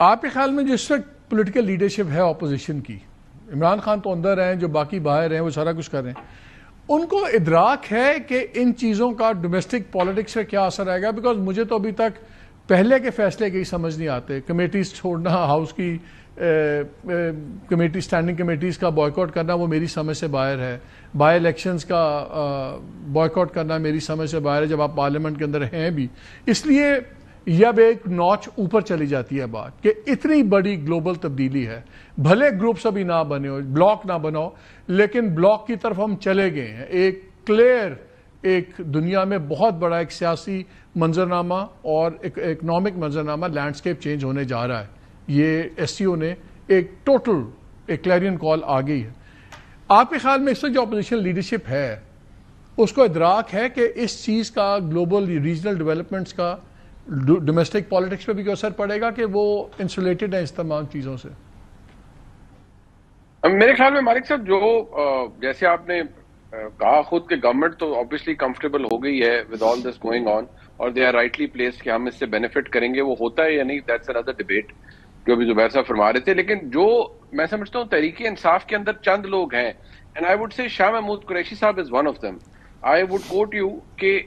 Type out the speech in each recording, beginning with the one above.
آپ کے خیال میں جس وقت پولیٹیکل لیڈرشپ ہے اپوزیشن کی، عمران خان تو اندر ہیں، جو باقی باہر ہیں وہ سارا کچھ کر رہے ہیں، ان کو ادراک ہے کہ ان چیزوں کا ڈومیسٹک پالیٹکس سے کیا اثر آئے گا؟ بیکاز مجھے تو ابھی تک پہلے کے فیصلے کی سمجھ نہیں آتے. کمیٹیز چھوڑنا، ہاؤس کی کمیٹی، اسٹینڈنگ کمیٹیز کا بائیکاٹ کرنا وہ میری سمجھ سے باہر ہے. بائی الیکشنز کا بائیکاٹ کرنا میری سمجھ سے باہر ہے جب آپ پارلیمنٹ کے اندر ہیں بھی. اس لیے یہ اب ایک نوچ اوپر چلی جاتی ہے بات کہ اتنی بڑی گلوبل تبدیلی ہے، بھلے گروپس ابھی نہ بنے ہو، بلاک نہ بناؤ، لیکن بلاک کی طرف ہم چلے گئے ہیں. ایک کلیئر، ایک دنیا میں بہت بڑا ایک سیاسی منظرنامہ اور ایک اکنامک منظرنامہ، لینڈسکیپ چینج ہونے جا رہا ہے. یہ ایس سی او نے ایک ٹوٹل ایک کلیرین کال آ گئی ہے. آپ کے خیال میں اس وقت جو اپوزیشن لیڈرشپ ہے اس کو ادراک ہے کہ اس چیز کا گلوبل ریجنل ڈیولپمنٹس کا ڈومیسٹک پالیٹکس پہ بھی کوئی اثر پڑے گا کہ وہ انسولیٹڈ ہیں اس تمام چیزوں سے؟ میرے خیال میں مالک صاحب، جو جیسے آپ نے کہا خود کہ گورنمنٹ تو obviously کمفرٹیبل ہو گئی ہے with all this going on اور they are rightly placed کہ ہم اس سے بینیفٹ کریں گے. وہ ہوتا ہے یا نہیں، that's another debate جو ابھی زبیر صاحب فرما رہے تھے. لیکن جو میں سمجھتا ہوں تحریک انصاف کے اندر چند لوگ ہیں، and I would say Shah Mahmood Qureshi صاحب is one of them. I would quote you کہ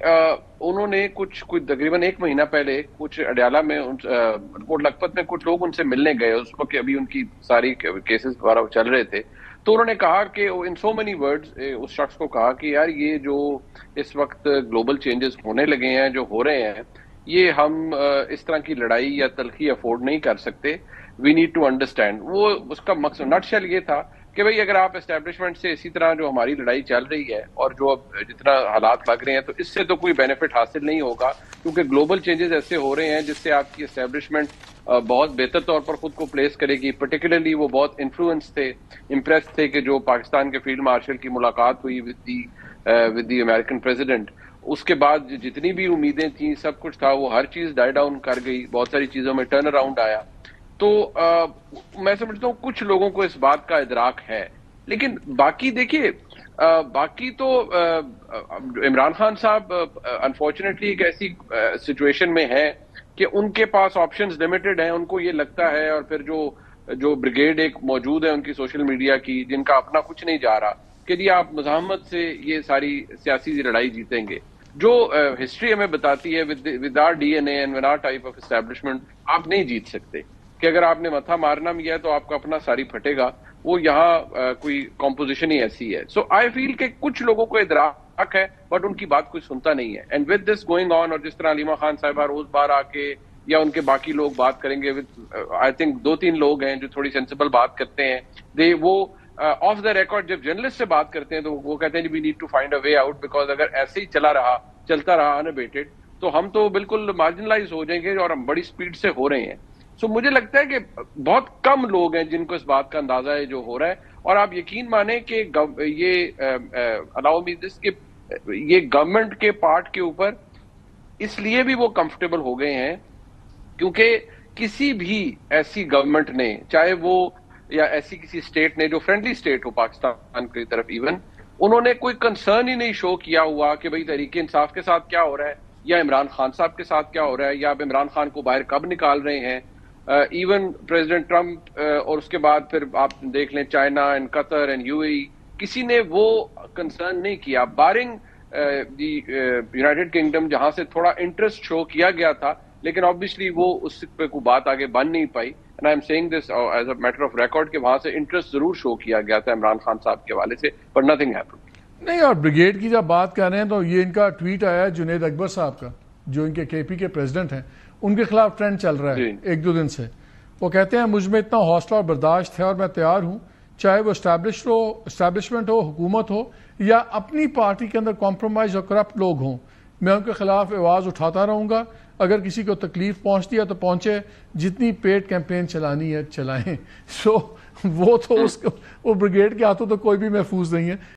انہوں نے کچھ تقریباً 1 مہینہ پہلے کچھ اڈیالہ میں رپورٹ لکھپت میں کچھ لوگ ان سے ملنے گئے اس وقت، ابھی ان کی ساری کیسز دوبارہ چل رہے تھے. تو انہوں نے کہا کہ ان سو مینی ورڈز اس شخص کو کہا کہ یار یہ جو اس وقت گلوبل چینجز ہونے لگے ہیں، جو ہو رہے ہیں، یہ ہم اس طرح کی لڑائی یا تلخی افورڈ نہیں کر سکتے. We need to understand. وہ اس کا مقصد نٹ شیل یہ تھا کہ بھئی اگر آپ اسٹیبلشمنٹ سے اسی طرح جو ہماری لڑائی چل رہی ہے اور جو اب جتنا حالات لگ رہے ہیں تو اس سے تو کوئی بینیفٹ حاصل نہیں ہوگا، کیونکہ گلوبل چینجز ایسے ہو رہے ہیں جس سے آپ کی اسٹیبلشمنٹ بہت بہتر طور پر خود کو پلیس کرے گی. پرٹیکولرلی وہ بہت انفلوئنس تھے، امپریس تھے کہ جو پاکستان کے فیلڈ مارشل کی ملاقات ہوئی ود دی امریکن پریزیڈنٹ، اس کے بعد جتنی بھی امیدیں تھیں، سب کچھ تھا، وہ ہر چیز ڈائی ڈاؤن کر گئی. بہت ساری چیزوں میں ٹرن اراؤنڈ آیا. تو میں سمجھتا ہوں کچھ لوگوں کو اس بات کا ادراک ہے. لیکن باقی دیکھیے، باقی تو عمران خان صاحب انفارچونیٹلی ایک ایسی سچویشن میں ہے کہ ان کے پاس آپشنز لمیٹڈ ہیں. ان کو یہ لگتا ہے، اور پھر جو بریگیڈ ایک موجود ہے ان کی سوشل میڈیا کی، جن کا اپنا کچھ نہیں جا رہا، کہ جی آپ مزاحمت سے یہ ساری سیاسی لڑائی جیتیں گے. جو ہسٹری ہمیں بتاتی ہے with our DNA and with our type of establishment, آپ نہیں جیت سکتے. کہ اگر آپ نے متھا مارنا بھی ہے تو آپ کا اپنا ساری پھٹے گا. وہ یہاں کوئی کمپوزیشن ہی ایسی ہے. سو آئی فیل کہ کچھ لوگوں کو ادراک ہے بٹ ان کی بات کوئی سنتا نہیں ہے. And with this going on, اور جس طرح علیمہ خان صاحبہ روز بار آ کے یا ان کے باقی لوگ بات کریں گے، آئی تھنک 2-3 لوگ ہیں جو تھوڑی سینسیبل بات کرتے ہیں. وہ آف دا ریکارڈ جب جرنلسٹ سے بات کرتے ہیں تو وہ کہتے ہیں we need to find a way out, because اگر ایسے ہی چلتا رہا انابیٹڈ تو ہم تو بالکل مارجنلائز ہو جائیں گے، اور ہم بڑی سپیڈ سے ہو رہے ہیں. سو مجھے لگتا ہے کہ بہت کم لوگ ہیں جن کو اس بات کا اندازہ ہے جو ہو رہا ہے. اور آپ یقین مانیں کہ یہ گورنمنٹ کے پارٹ کے اوپر اس لیے بھی وہ کمفرٹیبل ہو گئے ہیں کیونکہ کسی بھی ایسی گورنمنٹ نے، چاہے وہ یا ایسی کسی اسٹیٹ نے جو فرینڈلی اسٹیٹ ہو پاکستان کی طرف، ایون انہوں نے کوئی کنسرن ہی نہیں شو کیا ہوا کہ بھئی تحریک انصاف کے ساتھ کیا ہو رہا ہے، یا عمران خان صاحب کے ساتھ کیا ہو رہا ہے، یا اب عمران خان کو باہر کب نکال رہے ہیں. ایون پریزیڈنٹ ٹرمپ اور اس کے بعد پھر آپ دیکھ لیں China and Qatar and U A E, کسی نے وہ کنسرن نہیں کیا، بارنگ دی یونائٹڈ کنگڈم جہاں سے تھوڑا انٹرسٹ شو کیا گیا تھا. لیکن آبویسلی وہ اس پہ کوئی بات آگے بن نہیں پائی. And I am seeing this as a matter of record کہ وہاں سے انٹرسٹ ضرور شو کیا گیا تھا عمران خان صاحب کے حوالے سے، بٹ نتھنگ ہیپن. نہیں، اور بریگیڈ کی جب بات کر رہے ہیں تو یہ ان کا ٹویٹ آیا ہے جنید اکبر صاحب کا، جو ان کے کے پی کے پریزیڈنٹ ہیں. ان کے خلاف ٹرینڈ چل رہا ہے 1-2 دن سے. وہ کہتے ہیں مجھ میں اتنا حوصلہ اور برداشت ہے اور میں تیار ہوں، چاہے وہ اسٹیبلشمنٹ ہو، حکومت ہو، یا اپنی پارٹی کے اندر کمپرومائز اور کرپٹ لوگ ہوں، میں ان کے خلاف آواز اٹھاتا رہوں گا. اگر کسی کو تکلیف پہنچتی ہے تو پہنچے، جتنی پیڈ کیمپین چلانی ہے چلائیں. سو وہ تو وہ بریگیڈ کے ہاتھوں تو کوئی بھی محفوظ نہیں ہے.